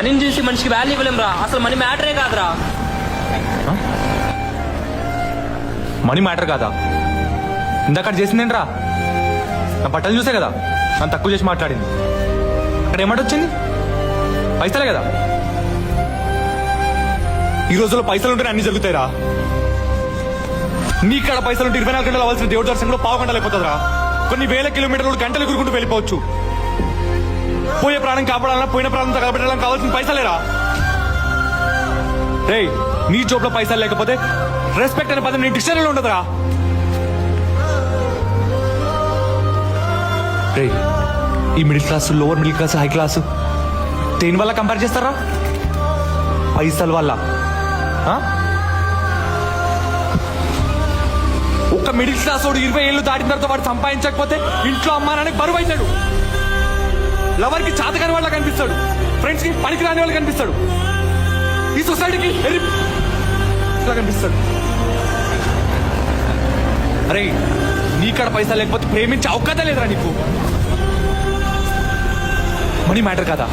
మనీని చూసి మనిషికి వాల్యూ ఇవ్వలేం రా. అసలు మనీ మ్యాటరే కాదురా. మనీ మ్యాటర్ కాదా? ఇందాక చేసిందేంట్రా? నా బట్టలు చూసే కదా నన్ను తక్కువ చేసి మాట్లాడింది. అక్కడ ఏమాట వచ్చింది? పైసలే కదా. ఈ రోజుల్లో పైసలు ఉంటేనే అన్ని జరుగుతాయిరా. నీ కాడ పైసలు ఉంటే 24 గంటలు అవ్వాల్సిన దేవుడి దర్శనంలో పావు గంటలు అయిపోతుందిరా. కొన్ని వేల కిలోమీటర్లు గంటలు ఎగురుకుంటూ వెళ్ళిపోవచ్చు. పోయే ప్రాణం కాపాడాలన్నా పోయిన ప్రాణం తగలబెట్టాలని కావాల్సిన పైసలేరా. రేయ్, నీ జోబులో పైసలు లేకపోతే రెస్పెక్ట్ అనే పదం నీ డిక్షనరీలో ఉండదురా. రేయ్, ఈ middle class, lower middle class, high class దేని వల్ల కంపేర్ చేస్తారా? పైసల వల్ల. ఒక్క మిడిల్ క్లాస్ వాడు 20 ఏళ్ళు దాటిన తర్వాత వాడు సంపాదించకపోతే ఇంట్లో అమ్మానానికి బరువు అవుతాడు. లవర్ కి చాతకాని వాళ్ళ కనిపిస్తాడు. ఫ్రెండ్స్ కి పనికి రాని వాళ్ళు కనిపిస్తాడు. ఈ సొసైటీకి కనిపిస్తాడు. అరే, నీకాడ పైసా లేకపోతే ప్రేమించే అవకాశం లేదురా నీకు. మనీ మ్యాటర్ కదా.